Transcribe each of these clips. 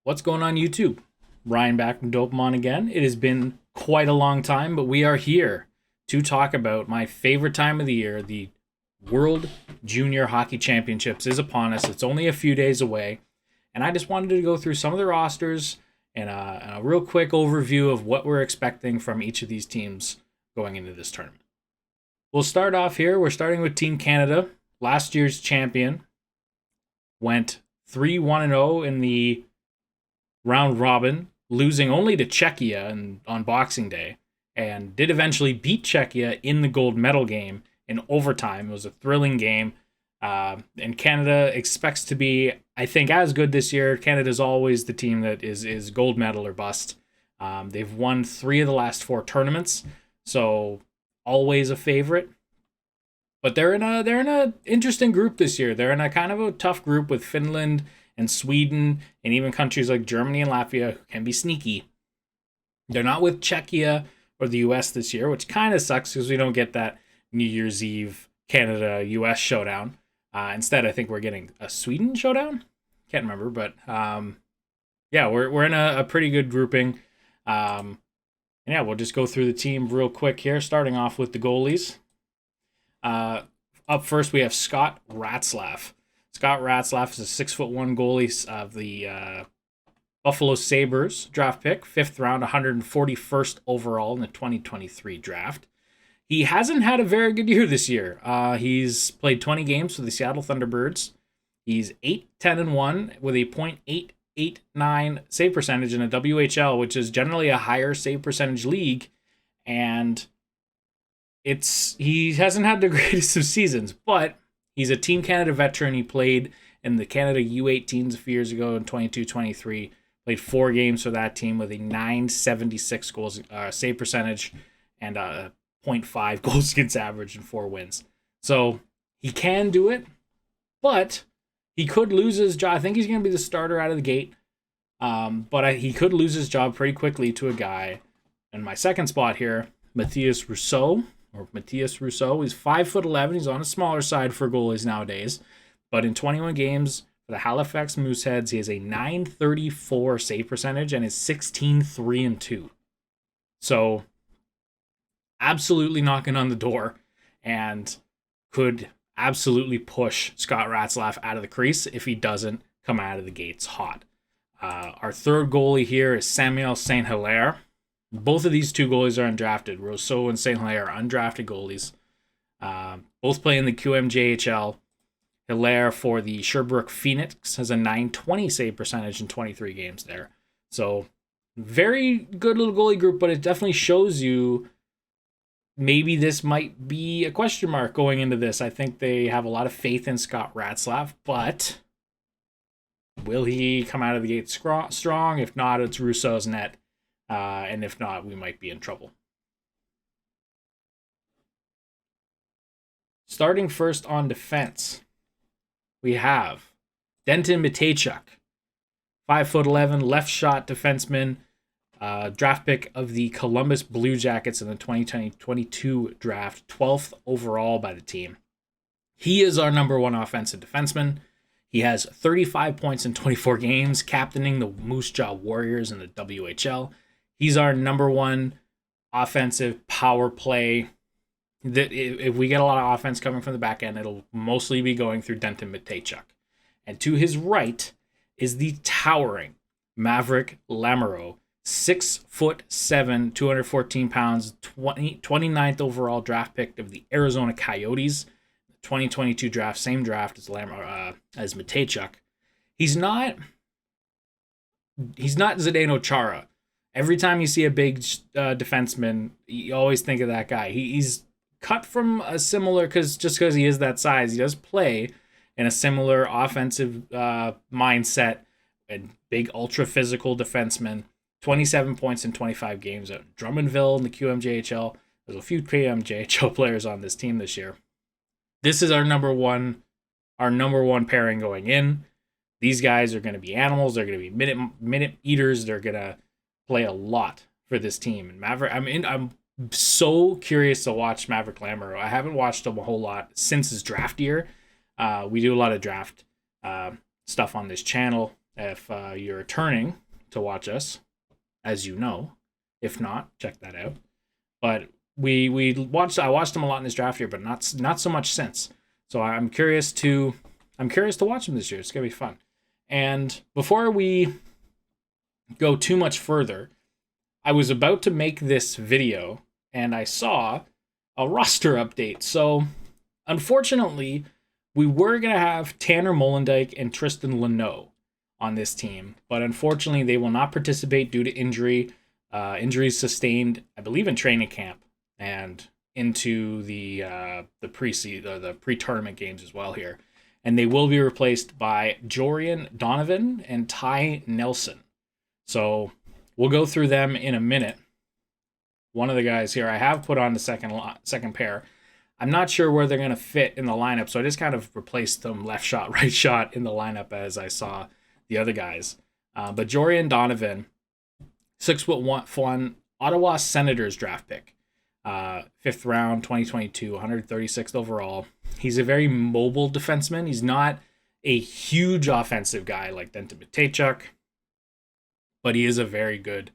What's going on YouTube? Ryan back from Dopamon again. It has been quite a long time, but we are here to talk about my favorite time of the year. The World Junior Hockey Championships is upon us. It's only a few days away, and I just wanted to go through some of the rosters and a real quick overview of what we're expecting from each of these teams going into this tournament. We'll start off here. We're starting with Team Canada. Last year's champion went 3-1-0 in the round robin, losing only to Czechia on Boxing Day, and did eventually beat Czechia in the gold medal game in overtime. It was a thrilling game, and Canada expects to be, I think, as good this year. Canada's always the team that is gold medal or bust. They've won 3 of the last 4 tournaments, so always a favorite. But they're in a interesting group this year. They're in a kind of a tough group with Finland and Sweden, and even countries like Germany and Latvia who can be sneaky. They're not with Czechia or the US this year, which kind of sucks because we don't get that New Year's Eve Canada-US showdown. Instead, I think we're getting a Sweden showdown? Can't remember, but yeah, we're in a pretty good grouping. And yeah, we'll just go through the team real quick here, starting off with the goalies. Up first, we have Scott Ratzlaff. Scott Ratzlaff is a 6'1" goalie of the Buffalo Sabres draft pick, 5th round, 141st overall in the 2023 draft. He hasn't had a very good year this year. He's played 20 games for the Seattle Thunderbirds. He's 8-10-1 with a .889 save percentage in a WHL, which is generally a higher save percentage league, and he hasn't had the greatest of seasons, but he's a Team Canada veteran. He played in the Canada U18s a few years ago in 22-23. Played 4 games for that team with a .976 goals save percentage and a .5 goals against average and 4 wins. So he can do it, but he could lose his job. I think he's going to be the starter out of the gate, but he could lose his job pretty quickly to a guy. In my second spot here, Mathis Rousseau. He's 5'11". He's on the smaller side for goalies nowadays, but in 21 games for the Halifax Mooseheads, he has a .934 save percentage and is 16-3-2. So absolutely knocking on the door and could absolutely push Scott Ratzlaff out of the crease if he doesn't come out of the gates hot. Our third goalie here is Samuel St-Hilaire. Both of these two goalies are undrafted. Rousseau and St-Hilaire are undrafted goalies. Both play in the QMJHL. Hilaire for the Sherbrooke Phoenix has a .920 save percentage in 23 games there. So very good little goalie group, but it definitely shows you maybe this might be a question mark going into this. I think they have a lot of faith in Scott Ratzlaff, but will he come out of the gate strong? If not, it's Rousseau's net. And if not, we might be in trouble. Starting first on defense, we have Denton Mateychuk, 5'11", left shot defenseman, draft pick of the Columbus Blue Jackets in the 2022 draft, 12th overall by the team. He is our number 1 offensive defenseman. He has 35 points in 24 games, captaining the Moose Jaw Warriors in the WHL. He's our number 1 offensive power play. If we get a lot of offense coming from the back end, it'll mostly be going through Denton Mateychuk. And to his right is the towering Maveric Lamoureux, 6'7", 214 pounds, 29th overall draft pick of the Arizona Coyotes, 2022 draft, same draft as Mateychuk. He's not Zdeno Chara. Every time you see a big defenseman, you always think of that guy. He's cut from a similar, because he is that size, he does play in a similar offensive mindset and big ultra physical defenseman. 27 points in 25 games at Drummondville in the QMJHL. There's a few QMJHL players on this team this year. This is our number one pairing going in. These guys are going to be animals. They're going to be minute eaters. They're going to play a lot for this team. And Maverick, I'm so curious to watch Maverick Lamoureux. I haven't watched him a whole lot since his draft year. We do a lot of draft stuff on this channel. if you're returning to watch us, as you know. If not, check that out. But I watched him a lot in this draft year, but not so much since. So I'm curious to watch him this year. It's gonna be fun. And before we go too much further, I was about to make this video and I saw a roster update. So unfortunately, we were gonna have Tanner Molendyk and Tristan Leno on this team, but unfortunately they will not participate due to injury. Injuries sustained, I believe, in training camp and into the pre-tournament games as well here. And they will be replaced by Jorian Donovan and Ty Nelson. So we'll go through them in a minute. One of the guys here I have put on the second pair. I'm not sure where they're going to fit in the lineup, so I just kind of replaced them left shot, right shot in the lineup as I saw the other guys. But Jorian Donovan, 6'1", Ottawa Senators draft pick. 5th round, 2022, 136th overall. He's a very mobile defenseman. He's not a huge offensive guy like Denton Mateychuk, but he is a very good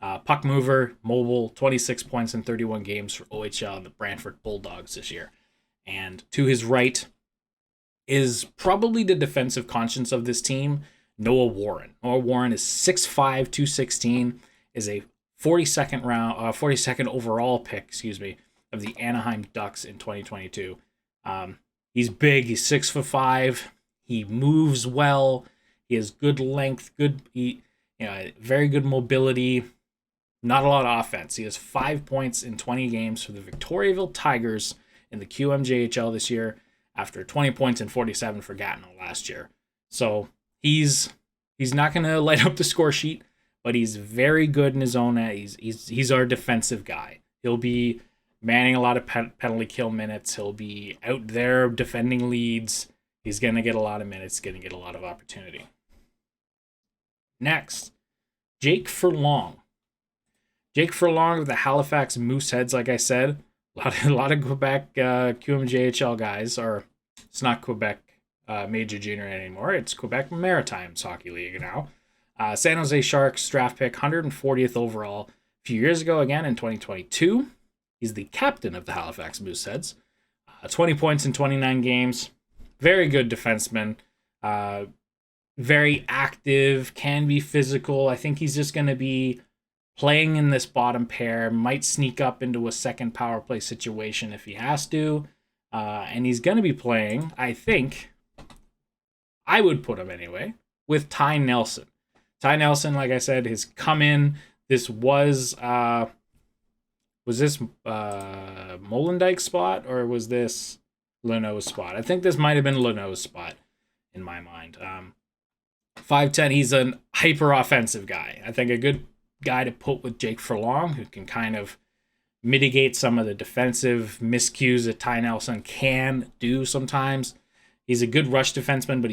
puck mover, mobile, 26 points in 31 games for OHL and the Brantford Bulldogs this year. And to his right is probably the defensive conscience of this team, Noah Warren. Noah Warren is 6'5", 216, is a 42nd overall pick, of the Anaheim Ducks in 2022. He's big. He's 6'5". He moves well. He has good length, very good mobility. Not a lot of offense. He has 5 points in 20 games for the Victoriaville Tigers in the QMJHL this year, after 20 points and 47 for Gatineau last year. So he's not going to light up the score sheet, but he's very good in his own. He's our defensive guy. He'll be manning a lot of penalty kill minutes. He'll be out there defending leads. He's going to get a lot of minutes, going to get a lot of opportunity. Next, Jake Furlong. Jake Furlong of the Halifax Mooseheads, like I said. A lot of Quebec QMJHL guys, or it's not Quebec Major Junior anymore. It's Quebec Maritimes Hockey League now. San Jose Sharks draft pick, 140th overall. A few years ago, again in 2022. He's the captain of the Halifax Mooseheads. 20 points in 29 games. Very good defenseman. Very active, can be physical. I think he's just going to be playing in this bottom pair. Might sneak up into a second power play situation if he has to. And he's going to be playing, I think, I would put him anyway, with Ty Nelson. Ty Nelson, like I said, has come in. This was this Molendyk's spot, or was this Leno's spot? I think this might have been Leno's spot in my mind. 5'10", he's a hyper offensive guy. I think a good guy to put with Jake Furlong, who can kind of mitigate some of the defensive miscues that Ty Nelson can do sometimes. He's a good rush defenseman, but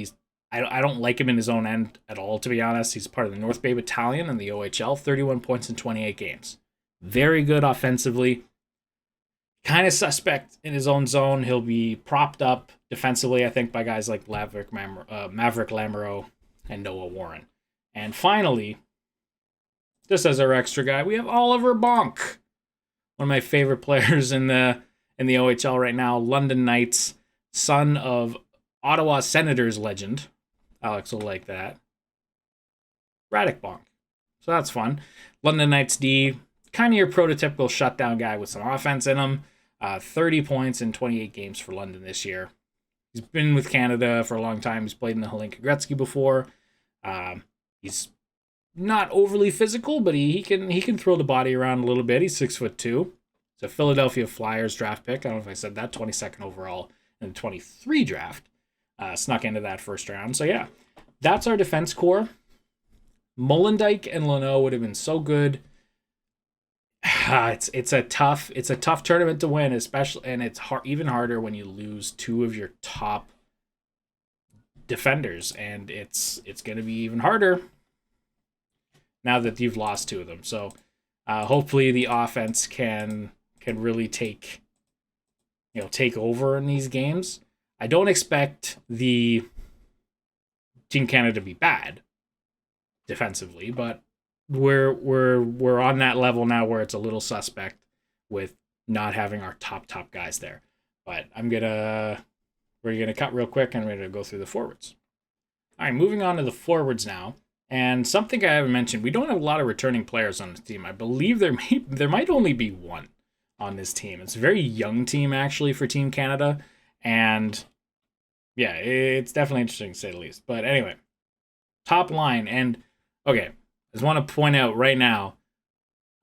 I don't like him in his own end at all, to be honest. He's part of the North Bay Battalion in the OHL, 31 points in 28 games. Very good offensively. Kind of suspect in his own zone. He'll be propped up defensively, I think, by guys like Maveric Lamoureux and Noah Warren. And finally, just as our extra guy, we have Oliver Bonk, one of my favorite players in the OHL right now. London Knights, son of Ottawa Senators legend. Alex will like that. Radek Bonk. So that's fun. London Knights D, kind of your prototypical shutdown guy with some offense in him. 30 points in 28 games for London this year. He's been with Canada for a long time. He's played in the Helinka Gretzky before. He's not overly physical, but he can throw the body around a little bit. He's 6'2". He's a Philadelphia Flyers draft pick. I don't know if I said that. 22nd overall in the 23 draft. Snuck into that first round. So yeah, that's our defense core. Molendyk and Leno would have been so good. It's a tough tournament to win, especially, and it's even harder when you lose two of your top defenders, and it's going to be even harder now that you've lost two of them. So hopefully the offense can really take over in these games. I don't expect the Team Canada to be bad. defensively, but we're on that level now where it's a little suspect with not having our top guys there. But we're gonna cut real quick and we're gonna go through the forwards. All right, moving on to the forwards now. And something I haven't mentioned, we don't have a lot of returning players on this team. I believe there might only be one on this team. It's a very young team actually for Team Canada, and yeah, it's definitely interesting to say the least. But anyway, top line, and okay, I just want to point out right now,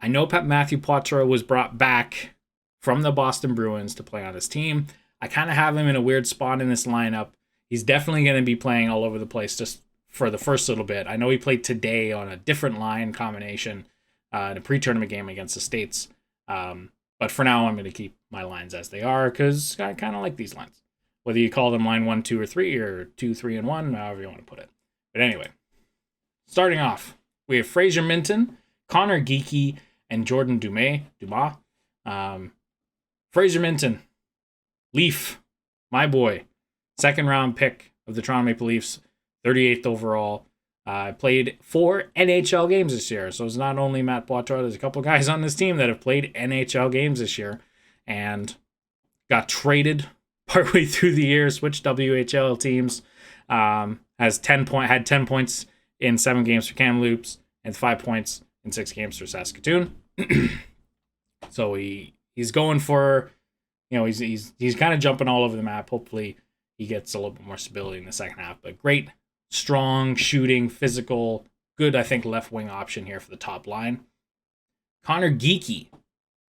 I know Matthew Poitras was brought back from the Boston Bruins to play on his team. I kind of have him in a weird spot in this lineup. He's definitely going to be playing all over the place just for the first little bit. I know he played today on a different line combination in a pre-tournament game against the States. But for now, I'm going to keep my lines as they are because I kind of like these lines. Whether you call them line 1, 2, or 3, or 2, 3, and 1, however you want to put it. But anyway, starting off, we have Fraser Minten, Conor Geekie, and Jordan Dumais. Fraser Minten, Leaf, my boy, second round pick of the Toronto Maple Leafs, 38th overall. Played 4 NHL games this year. So it's not only Matt Poitras, there's a couple guys on this team that have played NHL games this year and got traded partway through the year, switched WHL teams. Had 10 points in 7 games for Kamloops and 5 points in 6 games for Saskatoon. So he's going for, he's kind of jumping all over the map. Hopefully he gets a little bit more stability in the second half. But great, strong, shooting, physical, good, I think, left wing option here for the top line. Conor Geekie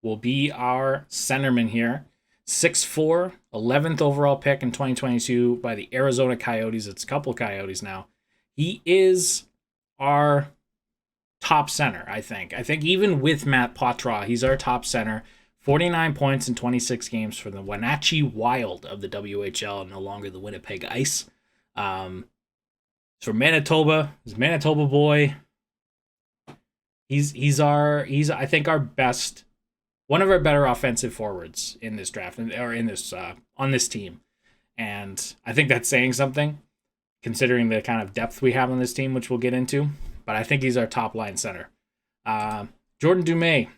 will be our centerman here. 6'4", 11th overall pick in 2022 by the Arizona Coyotes. It's a couple Coyotes now. He is our top center, I think. I think even with Matt Poitras, he's our top center. 49 points in 26 games for the Wenatchee Wild of the WHL, no longer the Winnipeg Ice. From Manitoba, he's a Manitoba boy. He's I think our best, one of our better offensive forwards in this draft, or in this on this team, and I think that's saying something, considering the kind of depth we have on this team, which we'll get into. But I think he's our top line center. Jordan Dumais,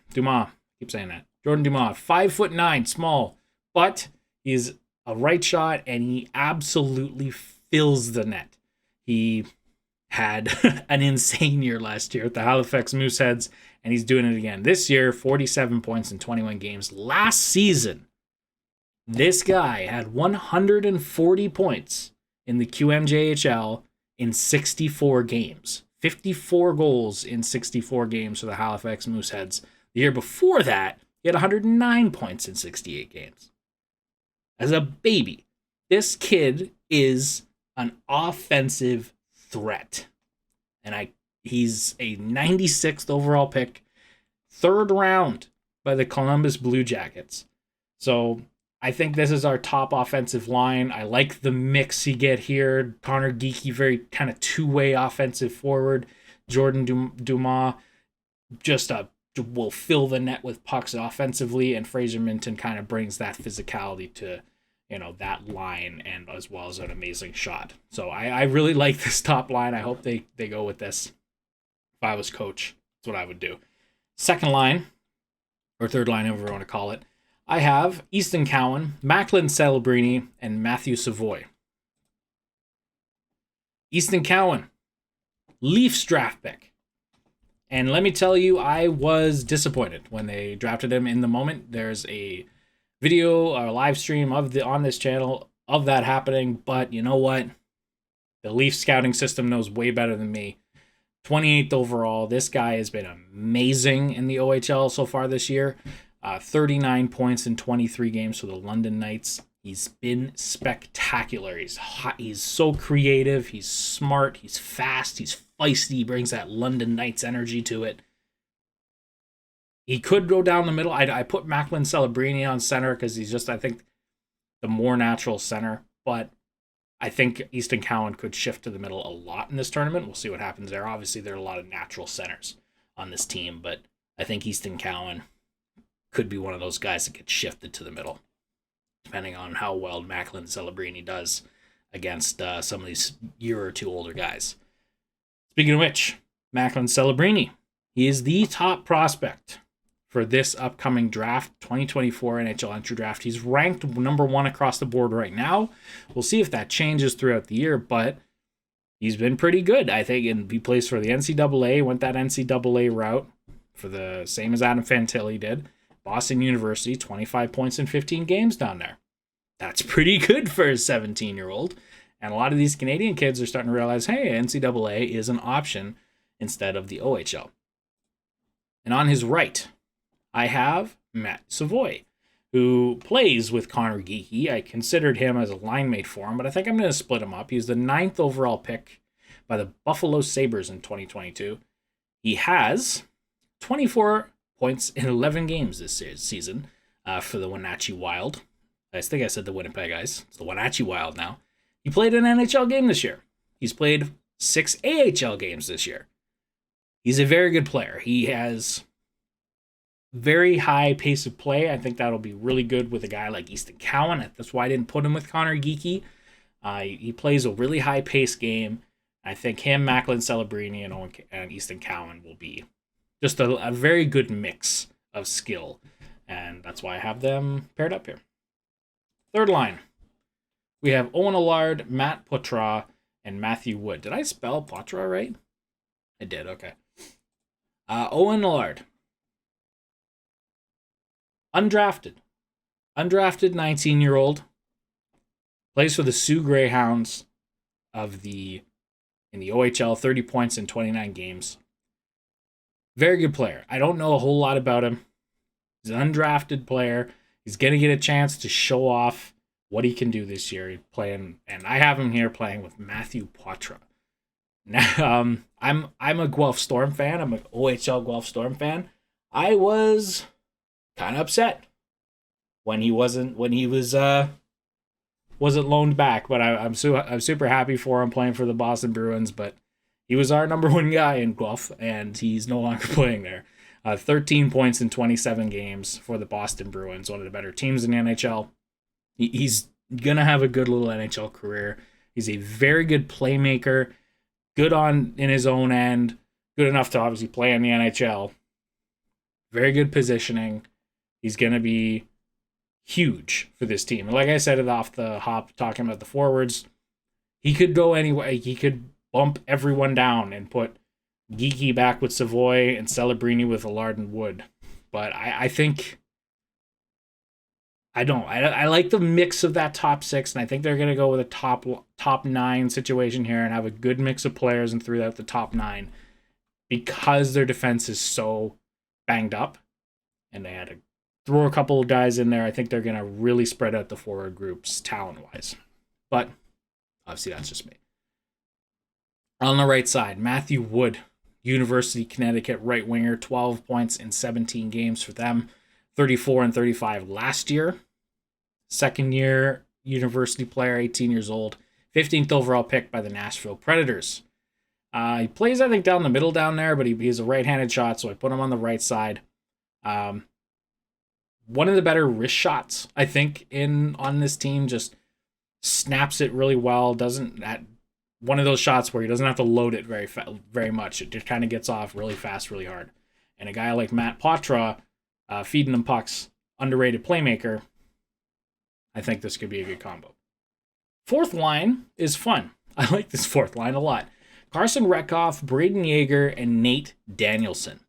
keep saying that. Jordan Dumais, 5'9", small, but he's a right shot and he absolutely fills the net. He had an insane year last year at the Halifax Mooseheads, and he's doing it again. This year, 47 points in 21 games. Last season, this guy had 140 points in the QMJHL in 64 games. 54 goals in 64 games for the Halifax Mooseheads. The year before that, he had 109 points in 68 games. As a baby, this kid is an offensive threat. And he's a 96th overall pick, 3rd round by the Columbus Blue Jackets. So I think this is our top offensive line. I like the mix you get here. Conor Geekie, very kind of two-way offensive forward. Jordan Dumais just will fill the net with pucks offensively, and Fraser Minten kind of brings that physicality to that line, and as well as an amazing shot. So I really like this top line. I hope they go with this. If I was coach, that's what I would do. Second line, or third line, however you want to call it, I have Easton Cowan, Macklin Celebrini, and Matthew Savoie. Easton Cowan, Leafs draft pick. And let me tell you, I was disappointed when they drafted him in the moment. There's a video or live stream on this channel of that happening, but you know what? The Leaf scouting system knows way better than me. 28th overall. This guy has been amazing in the OHL so far this year. 39 points in 23 games for the London Knights. He's been spectacular. He's hot. He's so creative. He's smart. He's fast. He's feisty. He brings that London Knights energy to it. He could go down the middle. I put Macklin Celebrini on center because he's just, I think, the more natural center. But I think Easton Cowan could shift to the middle a lot in this tournament. We'll see what happens there. Obviously, there are a lot of natural centers on this team, but I think Easton Cowan could be one of those guys that gets shifted to the middle, depending on how well Macklin Celebrini does against some of these year or two older guys. Speaking of which, Macklin Celebrini. He is the top prospect for this upcoming draft, 2024 NHL entry draft. He's ranked number 1 across the board right now. We'll see if that changes throughout the year, but he's been pretty good, I think, and he plays for the NCAA, went that NCAA route for the same as Adam Fantilli did. Boston University, 25 points in 15 games down there. That's pretty good for a 17-year-old. And a lot of these Canadian kids are starting to realize, hey, NCAA is an option instead of the OHL. And on his right, I have Matt Savoie, who plays with Conor Geekie. I considered him as a line mate for him, but I think I'm going to split him up. He's the 9th overall pick by the Buffalo Sabres in 2022. He has 24 points in 11 games this season for the Wenatchee Wild. I think I said the Winnipeg Ice. It's the Wenatchee Wild now. He played an NHL game this year. He's played 6 AHL games this year. He's a very good player. He has very high pace of play. I think that'll be really good with a guy like Easton Cowan. That's why I didn't put him with Conor Geekie. He plays a really high pace game. I think him, Macklin Celebrini, and Easton Cowan will be just a very good mix of skill. And that's why I have them paired up here. Third line. We have Owen Allard, Matt Poitras, and Matthew Wood. Did I spell Poitras right? I did, okay. Owen Allard. Undrafted 19-year-old, plays for the Sioux Greyhounds in the OHL, 30 points in 29 games. Very good player. I don't know a whole lot about him. He's an undrafted player. He's going to get a chance to show off what he can do this year. He's playing, and I have him here playing with Matthew Poitras. Now, I'm a Guelph Storm fan. I'm an OHL Guelph Storm fan. I was kind of upset when he wasn't loaned back, but I'm super happy for him playing for the Boston Bruins. But he was our number 1 guy in Guelph, and he's no longer playing there. 13 points in 27 games for the Boston Bruins, one of the better teams in the NHL. He's gonna have a good little NHL career. He's a very good playmaker, good in his own end, good enough to obviously play in the NHL. Very good positioning. He's going to be huge for this team. And like I said off the hop, talking about the forwards, he could go anyway. He could bump everyone down and put Geekie back with Savoie and Celebrini with Allard and Wood. But I think... I like the mix of that top 6, and I think they're going to go with a top 9 situation here and have a good mix of players and throw out the top 9 because their defense is so banged up, and they had to throw a couple of guys in there. I think they're going to really spread out the forward groups talent-wise. But obviously that's just me. On the right side, Matthew Wood, University Connecticut right winger, 12 points in 17 games for them, 34 and 35 last year. Second year university player, 18 years old, 15th overall pick by the Nashville Predators. He plays, I think, down the middle down there, but he's a right-handed shot, so I put him on the right side. One of the better wrist shots, I think, on this team. Just snaps it really well. One of those shots where he doesn't have to load it very much. It just kind of gets off really fast, really hard. And a guy like Matt Poitras, feeding them pucks, underrated playmaker. I think this could be a good combo. Fourth line is fun. I like this fourth line a lot. Carson Rehkopf, Brayden Yager, and Nate Danielson.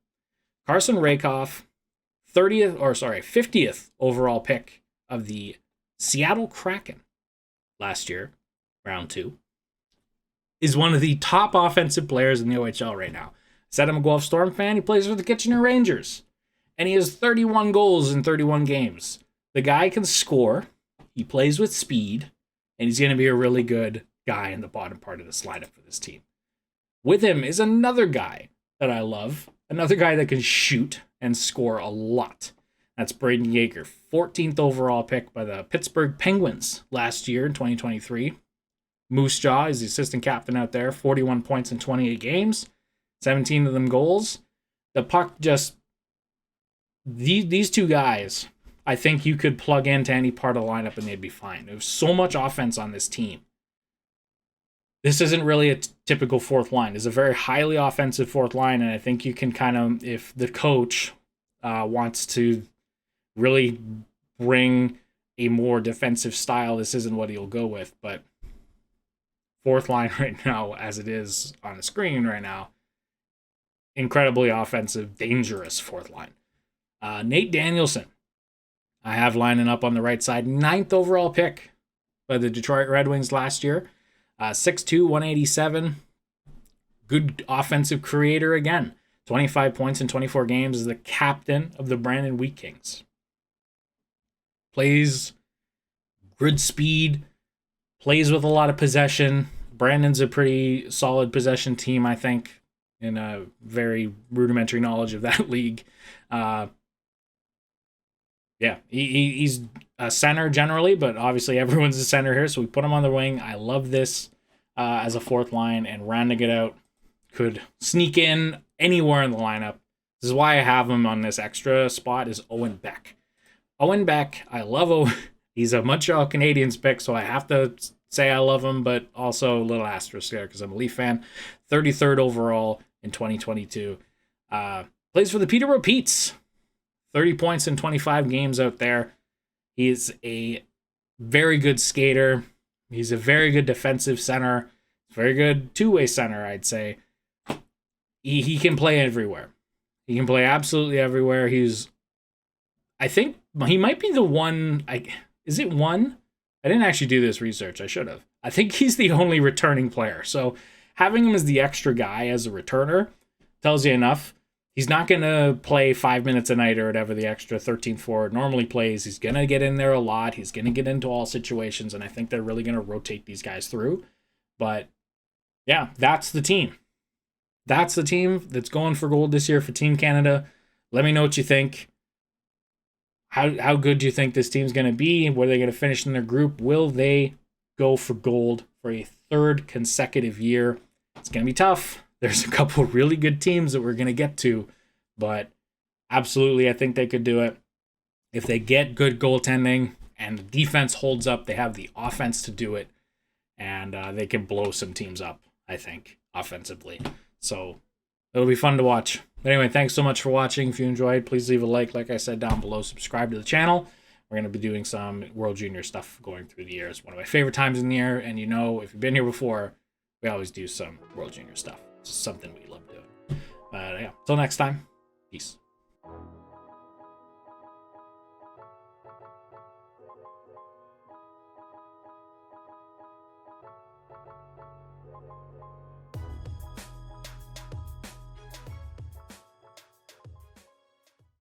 Carson Rehkopf, 50th overall pick of the Seattle Kraken last year, round 2, is one of the top offensive players in the OHL right now. Said I'm a Guelph Storm fan. He plays for the Kitchener Rangers, and he has 31 goals in 31 games. The guy can score. He plays with speed, and he's going to be a really good guy in the bottom part of this lineup for this team. With him is another guy that I love, another guy that can shoot and score a lot. That's Brayden Yager, 14th overall pick by the Pittsburgh Penguins last year in 2023. Moose Jaw is the assistant captain out there, 41 points in 28 games, 17 of them goals. The puck just... These two guys, I think you could plug into any part of the lineup and they'd be fine. There's so much offense on this team. this isn't really a typical fourth line. It's a very highly offensive fourth line, and I think you can kind of, if the coach wants to really bring a more defensive style, this isn't what he'll go with. But fourth line right now, as it is on the screen right now, incredibly offensive, dangerous fourth line. Nate Danielson, I have lining up on the right side, 9th overall pick by the Detroit Red Wings last year. 6'2", 187. Good offensive creator again. 25 points in 24 games, is the captain of the Brandon Wheat Kings. Plays good speed, plays with a lot of possession. Brandon's a pretty solid possession team, I think, in a very rudimentary knowledge of that league. He's a center generally, but obviously everyone's a center here, so we put him on the wing. I love this as a fourth line, and rounding it out, could sneak in anywhere in the lineup. This is why I have him on this extra spot, is Owen Beck. Owen Beck, I love Owen. He's a Montreal Canadiens pick, so I have to say I love him, but also a little asterisk there because I'm a Leaf fan. 33rd overall in 2022. Plays for the Peterborough Petes. 30 points in 25 games out there. He is a very good skater. He's a very good defensive center. Very good two-way center, I'd say. He can play everywhere. He can play absolutely everywhere. I think he might be the one. Is it one? I didn't actually do this research. I should have. I think he's the only returning player. So having him as the extra guy as a returner tells you enough. He's not going to play 5 minutes a night or whatever the extra 13th forward normally plays. He's going to get in there a lot. He's going to get into all situations, and I think they're really going to rotate these guys through. But, yeah, that's the team. That's the team that's going for gold this year for Team Canada. Let me know what you think. How good do you think this team's going to be? Where are they going to finish in their group? Will they go for gold for a third consecutive year? It's going to be tough. There's a couple really good teams that we're going to get to, but absolutely, I think they could do it. If they get good goaltending and the defense holds up, they have the offense to do it, and they can blow some teams up, I think, offensively. So it'll be fun to watch. But anyway, thanks so much for watching. If you enjoyed, please leave a like I said, down below. Subscribe to the channel. We're going to be doing some World Junior stuff going through the year. It's one of my favorite times in the year, and you know, if you've been here before, we always do some World Junior stuff. It's something we love doing. But yeah, until next time, peace.